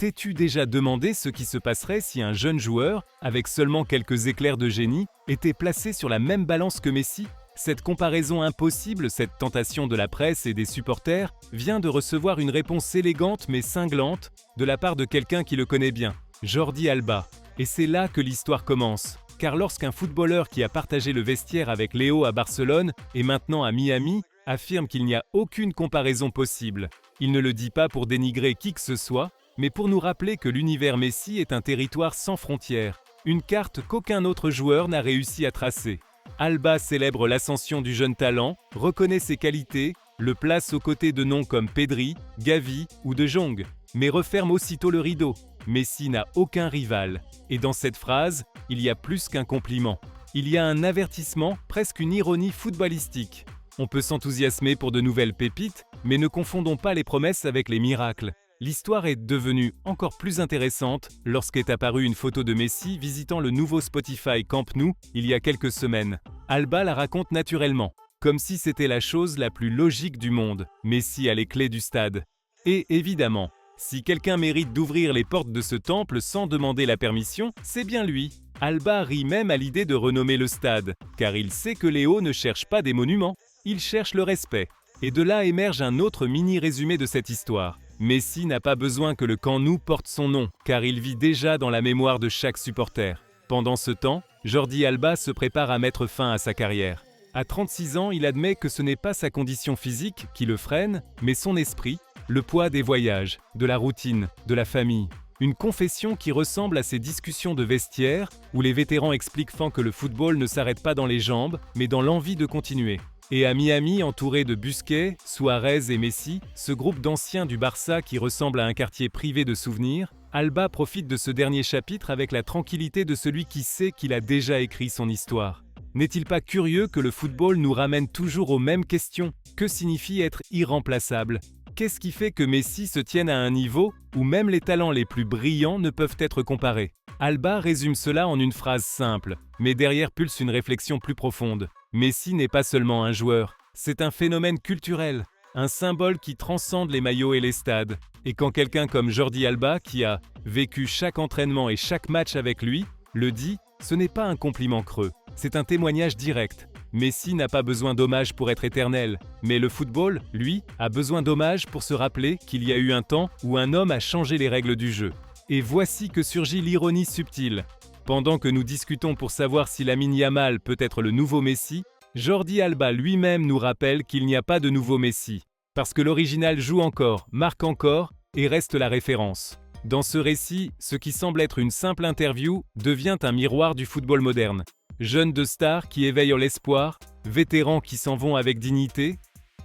T'es-tu déjà demandé ce qui se passerait si un jeune joueur, avec seulement quelques éclairs de génie, était placé sur la même balance que Messi? Cette comparaison impossible, cette tentation de la presse et des supporters, vient de recevoir une réponse élégante mais cinglante de la part de quelqu'un qui le connaît bien, Jordi Alba. Et c'est là que l'histoire commence. Car lorsqu'un footballeur qui a partagé le vestiaire avec Léo à Barcelone et maintenant à Miami affirme qu'il n'y a aucune comparaison possible, il ne le dit pas pour dénigrer qui que ce soit, mais pour nous rappeler que l'univers Messi est un territoire sans frontières, une carte qu'aucun autre joueur n'a réussi à tracer. Alba célèbre l'ascension du jeune talent, reconnaît ses qualités, le place aux côtés de noms comme Pedri, Gavi ou De Jong, mais referme aussitôt le rideau. Messi n'a aucun rival. Et dans cette phrase, il y a plus qu'un compliment. Il y a un avertissement, presque une ironie footballistique. On peut s'enthousiasmer pour de nouvelles pépites, mais ne confondons pas les promesses avec les miracles. L'histoire est devenue encore plus intéressante lorsqu'est apparue une photo de Messi visitant le nouveau Spotify Camp Nou il y a quelques semaines. Alba la raconte naturellement, comme si c'était la chose la plus logique du monde. Messi a les clés du stade. Et évidemment, si quelqu'un mérite d'ouvrir les portes de ce temple sans demander la permission, c'est bien lui. Alba rit même à l'idée de renommer le stade, car il sait que Léo ne cherche pas des monuments, il cherche le respect. Et de là émerge un autre mini-résumé de cette histoire. Messi n'a pas besoin que le Camp Nou porte son nom, car il vit déjà dans la mémoire de chaque supporter. Pendant ce temps, Jordi Alba se prépare à mettre fin à sa carrière. À 36 ans, il admet que ce n'est pas sa condition physique qui le freine, mais son esprit, le poids des voyages, de la routine, de la famille. Une confession qui ressemble à ces discussions de vestiaire où les vétérans expliquent que le football ne s'arrête pas dans les jambes, mais dans l'envie de continuer. Et à Miami, entouré de Busquets, Suarez et Messi, ce groupe d'anciens du Barça qui ressemble à un quartier privé de souvenirs, Alba profite de ce dernier chapitre avec la tranquillité de celui qui sait qu'il a déjà écrit son histoire. N'est-il pas curieux que le football nous ramène toujours aux mêmes questions? Que signifie être irremplaçable? Qu'est-ce qui fait que Messi se tienne à un niveau où même les talents les plus brillants ne peuvent être comparés? Alba résume cela en une phrase simple, mais derrière pulse une réflexion plus profonde. Messi n'est pas seulement un joueur, c'est un phénomène culturel, un symbole qui transcende les maillots et les stades. Et quand quelqu'un comme Jordi Alba, qui a vécu chaque entraînement et chaque match avec lui, le dit, ce n'est pas un compliment creux, c'est un témoignage direct. Messi n'a pas besoin d'hommage pour être éternel, mais le football, lui, a besoin d'hommage pour se rappeler qu'il y a eu un temps où un homme a changé les règles du jeu. Et voici que surgit l'ironie subtile. Pendant que nous discutons pour savoir si Lamine Yamal peut être le nouveau Messi, Jordi Alba lui-même nous rappelle qu'il n'y a pas de nouveau Messi, parce que l'original joue encore, marque encore et reste la référence. Dans ce récit, ce qui semble être une simple interview devient un miroir du football moderne. Jeunes de stars qui éveillent l'espoir, vétérans qui s'en vont avec dignité,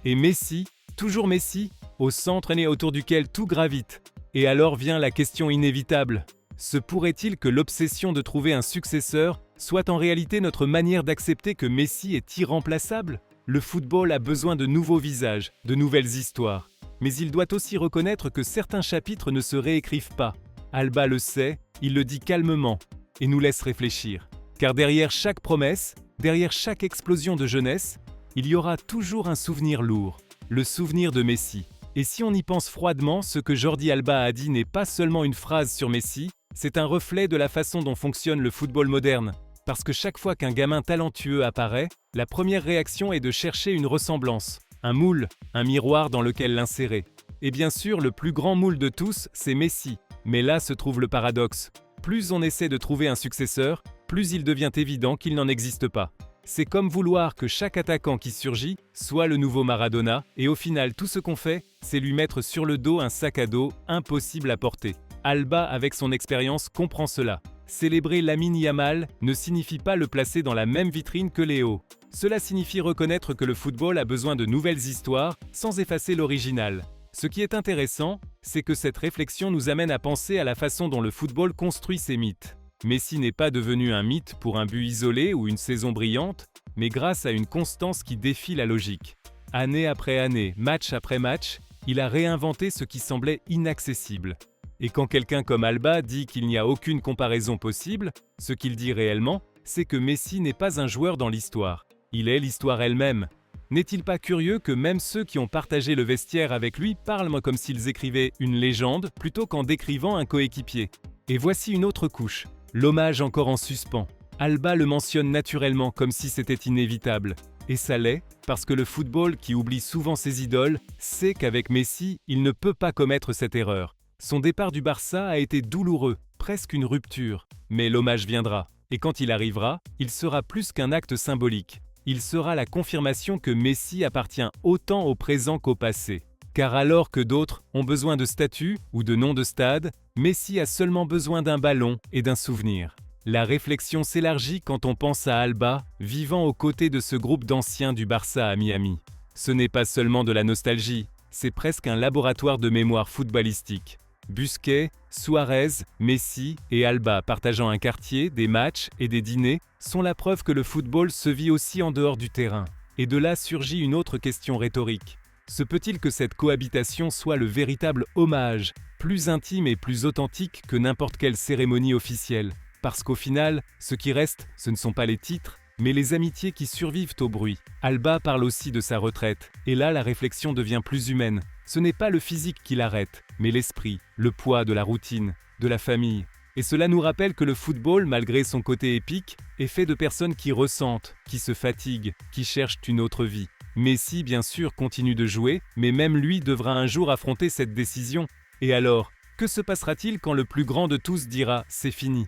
et Messi, toujours Messi, au centre et autour duquel tout gravite. Et alors vient la question inévitable. Se pourrait-il que l'obsession de trouver un successeur soit en réalité notre manière d'accepter que Messi est irremplaçable? Le football a besoin de nouveaux visages, de nouvelles histoires. Mais il doit aussi reconnaître que certains chapitres ne se réécrivent pas. Alba le sait, il le dit calmement et nous laisse réfléchir. Car derrière chaque promesse, derrière chaque explosion de jeunesse, il y aura toujours un souvenir lourd, le souvenir de Messi. Et si on y pense froidement, ce que Jordi Alba a dit n'est pas seulement une phrase sur Messi, c'est un reflet de la façon dont fonctionne le football moderne. Parce que chaque fois qu'un gamin talentueux apparaît, la première réaction est de chercher une ressemblance, un moule, un miroir dans lequel l'insérer. Et bien sûr, le plus grand moule de tous, c'est Messi. Mais là se trouve le paradoxe. Plus on essaie de trouver un successeur, plus il devient évident qu'il n'en existe pas. C'est comme vouloir que chaque attaquant qui surgit soit le nouveau Maradona, et au final tout ce qu'on fait, c'est lui mettre sur le dos un sac à dos impossible à porter. Alba, avec son expérience, comprend cela. Célébrer Lamine Yamal ne signifie pas le placer dans la même vitrine que Léo. Cela signifie reconnaître que le football a besoin de nouvelles histoires sans effacer l'original. Ce qui est intéressant, c'est que cette réflexion nous amène à penser à la façon dont le football construit ses mythes. Messi n'est pas devenu un mythe pour un but isolé ou une saison brillante, mais grâce à une constance qui défie la logique. Année après année, match après match, il a réinventé ce qui semblait inaccessible. Et quand quelqu'un comme Alba dit qu'il n'y a aucune comparaison possible, ce qu'il dit réellement, c'est que Messi n'est pas un joueur dans l'histoire. Il est l'histoire elle-même. N'est-il pas curieux que même ceux qui ont partagé le vestiaire avec lui parlent comme s'ils écrivaient une légende plutôt qu'en décrivant un coéquipier? Et voici une autre couche, l'hommage encore en suspens. Alba le mentionne naturellement comme si c'était inévitable. Et ça l'est, parce que le football, qui oublie souvent ses idoles, sait qu'avec Messi, il ne peut pas commettre cette erreur. Son départ du Barça a été douloureux, presque une rupture. Mais l'hommage viendra. Et quand il arrivera, il sera plus qu'un acte symbolique. Il sera la confirmation que Messi appartient autant au présent qu'au passé. Car alors que d'autres ont besoin de statues ou de noms de stade, Messi a seulement besoin d'un ballon et d'un souvenir. La réflexion s'élargit quand on pense à Alba, vivant aux côtés de ce groupe d'anciens du Barça à Miami. Ce n'est pas seulement de la nostalgie, c'est presque un laboratoire de mémoire footballistique. Busquets, Suarez, Messi et Alba partageant un quartier, des matchs et des dîners sont la preuve que le football se vit aussi en dehors du terrain. Et de là surgit une autre question rhétorique. Se peut-il que cette cohabitation soit le véritable hommage, plus intime et plus authentique que n'importe quelle cérémonie officielle? Parce qu'au final, ce qui reste, ce ne sont pas les titres, mais les amitiés qui survivent au bruit. Alba parle aussi de sa retraite, et là la réflexion devient plus humaine. Ce n'est pas le physique qui l'arrête, mais l'esprit, le poids de la routine, de la famille. Et cela nous rappelle que le football, malgré son côté épique, est fait de personnes qui ressentent, qui se fatiguent, qui cherchent une autre vie. Messi, bien sûr, continue de jouer, mais même lui devra un jour affronter cette décision. Et alors, que se passera-t-il quand le plus grand de tous dira « c'est fini » ?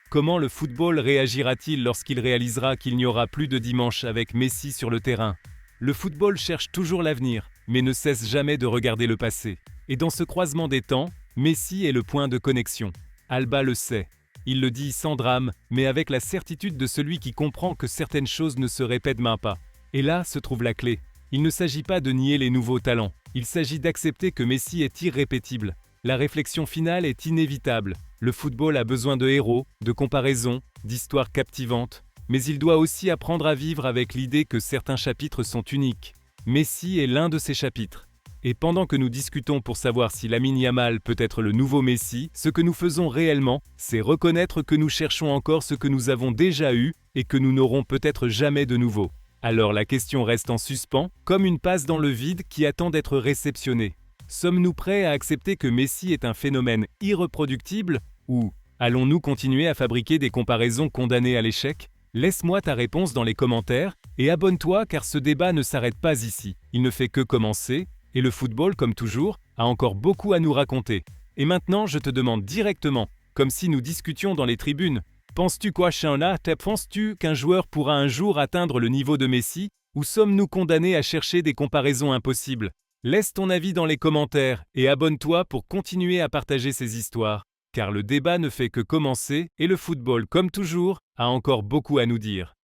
Comment le football réagira-t-il lorsqu'il réalisera qu'il n'y aura plus de dimanche avec Messi sur le terrain? Le football cherche toujours l'avenir, mais ne cesse jamais de regarder le passé. Et dans ce croisement des temps, Messi est le point de connexion. Alba le sait. Il le dit sans drame, mais avec la certitude de celui qui comprend que certaines choses ne se répètent pas. Et là se trouve la clé. Il ne s'agit pas de nier les nouveaux talents. Il s'agit d'accepter que Messi est irrépétible. La réflexion finale est inévitable. Le football a besoin de héros, de comparaisons, d'histoires captivantes, mais il doit aussi apprendre à vivre avec l'idée que certains chapitres sont uniques. Messi est l'un de ces chapitres. Et pendant que nous discutons pour savoir si Lamine Yamal peut être le nouveau Messi, ce que nous faisons réellement, c'est reconnaître que nous cherchons encore ce que nous avons déjà eu et que nous n'aurons peut-être jamais de nouveau. Alors la question reste en suspens, comme une passe dans le vide qui attend d'être réceptionnée. Sommes-nous prêts à accepter que Messi est un phénomène irreproductible ou allons-nous continuer à fabriquer des comparaisons condamnées à l'échec? Laisse-moi ta réponse dans les commentaires et abonne-toi car ce débat ne s'arrête pas ici. Il ne fait que commencer et le football, comme toujours, a encore beaucoup à nous raconter. Et maintenant, je te demande directement, comme si nous discutions dans les tribunes, penses-tu penses-tu qu'un joueur pourra un jour atteindre le niveau de Messi ou sommes-nous condamnés à chercher des comparaisons impossibles? Laisse ton avis dans les commentaires et abonne-toi pour continuer à partager ces histoires, car le débat ne fait que commencer et le football, comme toujours, a encore beaucoup à nous dire.